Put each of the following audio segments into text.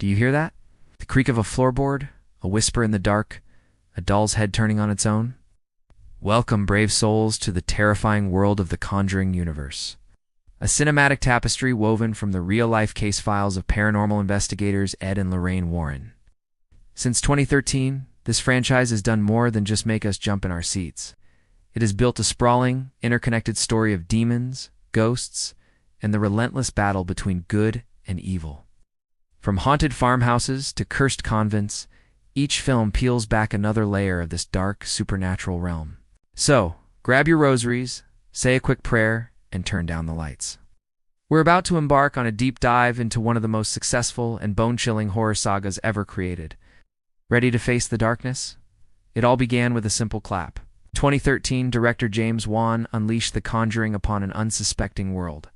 Do you hear that? The creak of a floorboard, a whisper in the dark, a doll's head turning on its own? Welcome, brave souls, to the terrifying world of the Conjuring universe. A cinematic tapestry woven from the real-life case files of paranormal investigators Ed and Lorraine Warren. Since 2013, this franchise has done more than just make us jump in our seats. It has built a sprawling, interconnected story of demons, ghosts, and the relentless battle between good and evil. From haunted farmhouses to cursed convents, each film peels back another layer of this dark, supernatural realm. So, grab your rosaries, say a quick prayer, and turn down the lights. We're about to embark on a deep dive into one of the most successful and bone-chilling horror sagas ever created. Ready to face the darkness? It all began with a simple clap. 2013, director James Wan unleashed The Conjuring upon an unsuspecting world.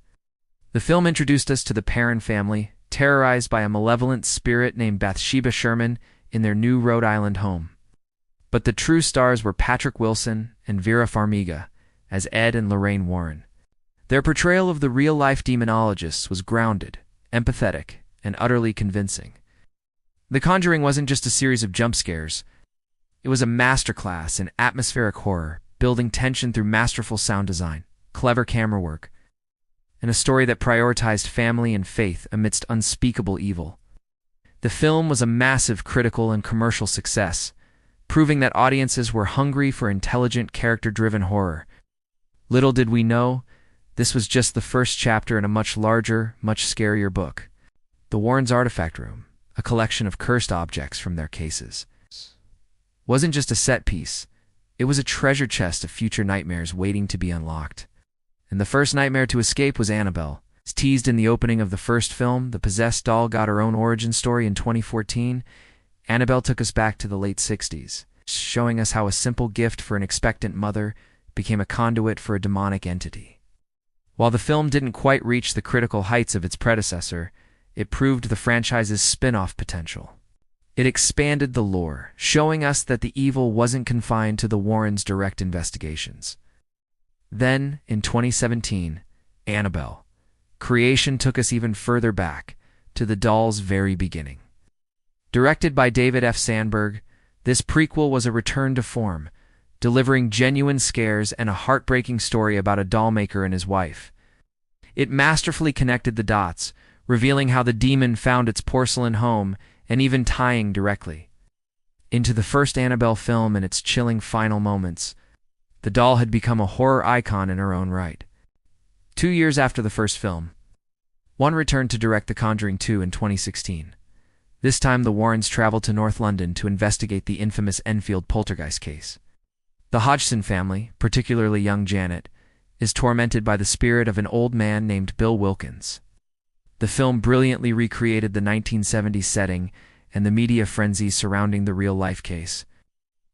The film introduced us to the Perron family, terrorized by a malevolent spirit named Bathsheba Sherman in their new Rhode Island home. But the true stars were Patrick Wilson and Vera Farmiga as Ed and Lorraine Warren. Their portrayal of the real-life demonologists was grounded, empathetic, and utterly convincing. The Conjuring wasn't just a series of jump scares. It was a masterclass in atmospheric horror, building tension through masterful sound design, clever camera work, and a story that prioritized family and faith amidst unspeakable evil. The film was a massive critical and commercial success, proving that audiences were hungry for intelligent, character-driven horror. Little did we know, this was just the first chapter in a much larger, much scarier book. The Warrens' Artifact Room, a collection of cursed objects from their cases, wasn't just a set piece. It was a treasure chest of future nightmares waiting to be unlocked. And the first nightmare to escape was Annabelle. As teased in the opening of the first film, the possessed doll got her own origin story in 2014. Annabelle took us back to the late 60s, showing us how a simple gift for an expectant mother became a conduit for a demonic entity. While the film didn't quite reach the critical heights of its predecessor, it proved the franchise's spin-off potential. It expanded the lore, showing us that the evil wasn't confined to the Warrens' direct investigations. Then, in 2017, Annabelle. Creation took us even further back, to the doll's very beginning. Directed by David F. Sandberg, this prequel was a return to form, delivering genuine scares and a heartbreaking story about a doll maker and his wife. It masterfully connected the dots, revealing how the demon found its porcelain home and even tying directly into the first Annabelle film and its chilling final moments. The doll had become a horror icon in her own right. 2 years after the first film, Wan returned to direct The Conjuring 2 in 2016. This time the Warrens traveled to North London to investigate the infamous Enfield poltergeist case. The Hodgson family, particularly young Janet, is tormented by the spirit of an old man named Bill Wilkins. The film brilliantly recreated the 1970s setting and the media frenzy surrounding the real-life case.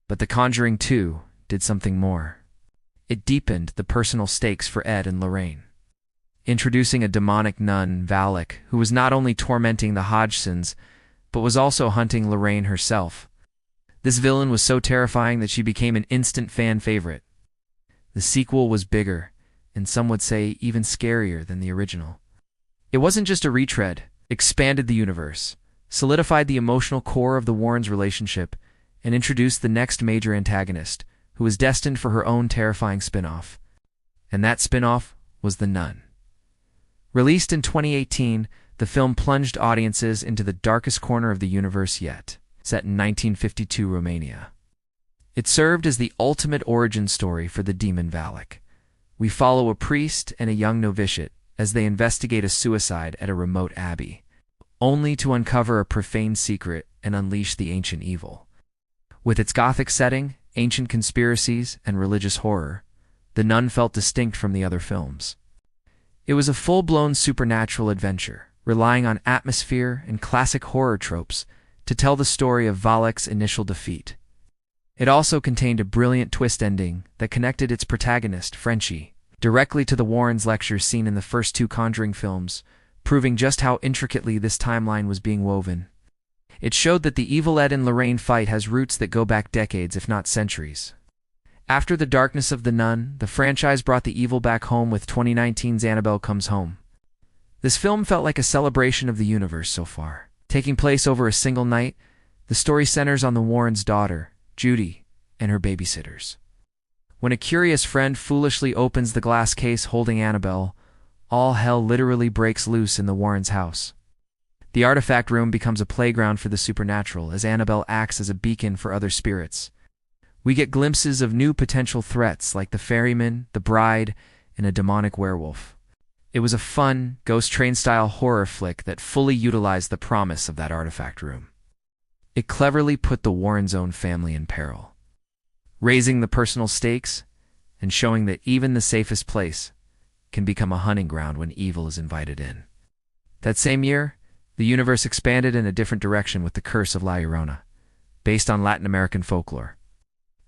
But The Conjuring 2 did something more. It deepened the personal stakes for Ed and Lorraine, introducing a demonic nun, Valak, who was not only tormenting the Hodgsons, but was also hunting Lorraine herself. This villain was so terrifying that she became an instant fan favorite. The sequel was bigger, and some would say even scarier than the original. It wasn't just a retread, it expanded the universe, solidified the emotional core of the Warrens' relationship, and introduced the next major antagonist, who was destined for her own terrifying spin-off. And that spin-off was The Nun. Released in 2018, the film plunged audiences into the darkest corner of the universe yet, set in 1952 Romania. It served as the ultimate origin story for the demon Valak. We follow a priest and a young novitiate as they investigate a suicide at a remote abbey, only to uncover a profane secret and unleash the ancient evil. With its gothic setting, ancient conspiracies, and religious horror, The Nun felt distinct from the other films. It was a full-blown supernatural adventure, relying on atmosphere and classic horror tropes to tell the story of Valak's initial defeat. It also contained a brilliant twist ending that connected its protagonist, Frenchie, directly to the Warrens' lectures seen in the first 2 Conjuring films, proving just how intricately this timeline was being woven. It showed that the evil Ed and Lorraine fight has roots that go back decades, if not centuries. After the darkness of The Nun, the franchise brought the evil back home with 2019's Annabelle Comes Home. This film felt like a celebration of the universe so far, Taking place over a single night, the story centers on the Warrens' daughter, Judy, and her babysitters. When a curious friend foolishly opens the glass case holding Annabelle, all hell literally breaks loose in the Warrens' house. The artifact room becomes a playground for the supernatural as Annabelle acts as a beacon for other spirits. We get glimpses of new potential threats like the ferryman, the bride, and a demonic werewolf. It was a fun, Ghost Train-style horror flick that fully utilized the promise of that artifact room. It cleverly put the Warrens' own family in peril, raising the personal stakes and showing that even the safest place can become a hunting ground when evil is invited in. That same year, the universe expanded in a different direction with The Curse of La Llorona, based on Latin American folklore.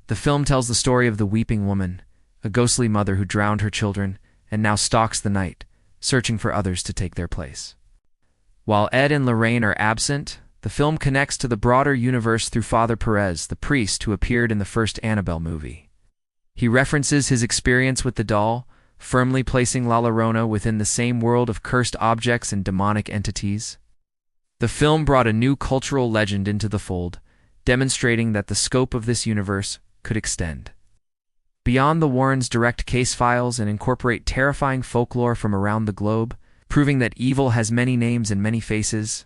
The film tells the story of the Weeping Woman, a ghostly mother who drowned her children and now stalks the night, searching for others to take their place. While Ed and Lorraine are absent, the film connects to the broader universe through Father Perez, the priest who appeared in the first Annabelle movie. He references his experience with the doll, firmly placing La Llorona within the same world of cursed objects and demonic entities. The film brought a new cultural legend into the fold, demonstrating that the scope of this universe could extend beyond the Warrens' direct case files and incorporate terrifying folklore from around the globe, proving that evil has many names and many faces.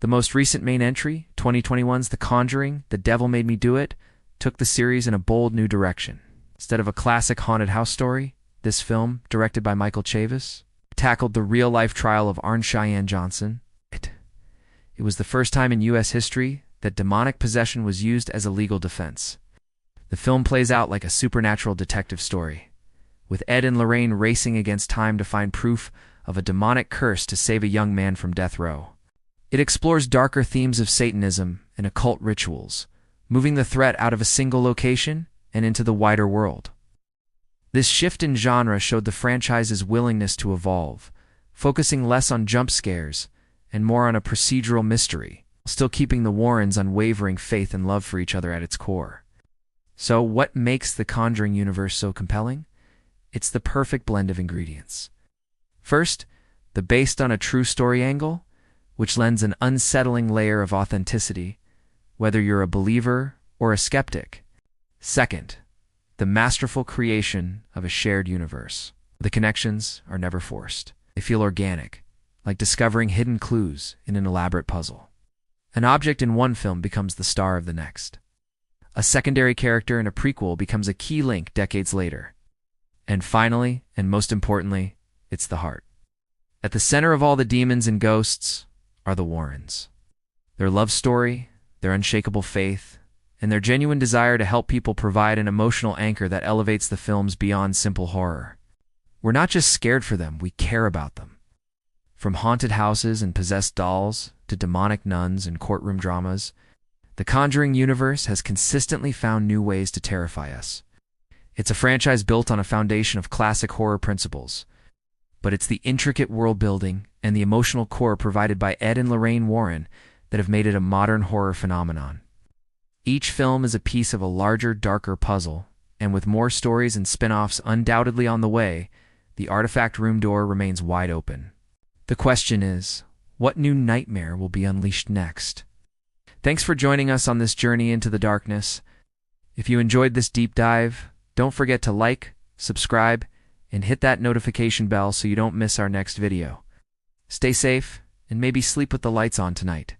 The most recent main entry, 2021's The Conjuring, The Devil Made Me Do It, took the series in a bold new direction. Instead of a classic haunted house story, this film, directed by Michael Chavis, tackled the real-life trial of Arne Cheyenne Johnson. It was the first time in U.S. history that demonic possession was used as a legal defense. The film plays out like a supernatural detective story, with Ed and Lorraine racing against time to find proof of a demonic curse to save a young man from death row. It explores darker themes of Satanism and occult rituals, moving the threat out of a single location and into the wider world. This shift in genre showed the franchise's willingness to evolve, focusing less on jump scares and more on a procedural mystery, still keeping the Warrens' unwavering faith and love for each other at its core. So, what makes the Conjuring universe so compelling? It's the perfect blend of ingredients. First, the based on a true story angle, which lends an unsettling layer of authenticity, whether you're a believer or a skeptic. Second, the masterful creation of a shared universe. The connections are never forced. They feel organic, like discovering hidden clues in an elaborate puzzle. An object in one film becomes the star of the next. A secondary character in a prequel becomes a key link decades later. And finally, and most importantly, it's the heart. At the center of all the demons and ghosts are the Warrens. Their love story, their unshakable faith, and their genuine desire to help people provide an emotional anchor that elevates the films beyond simple horror. We're not just scared for them, we care about them. From haunted houses and possessed dolls to demonic nuns and courtroom dramas, the Conjuring universe has consistently found new ways to terrify us. It's a franchise built on a foundation of classic horror principles, but it's the intricate world building and the emotional core provided by Ed and Lorraine Warren that have made it a modern horror phenomenon. Each film is a piece of a larger, darker puzzle, and with more stories and spin-offs undoubtedly on the way, the artifact room door remains wide open. The question is, what new nightmare will be unleashed next? Thanks for joining us on this journey into the darkness. If you enjoyed this deep dive, don't forget to like, subscribe, and hit that notification bell so you don't miss our next video. Stay safe, and maybe sleep with the lights on tonight.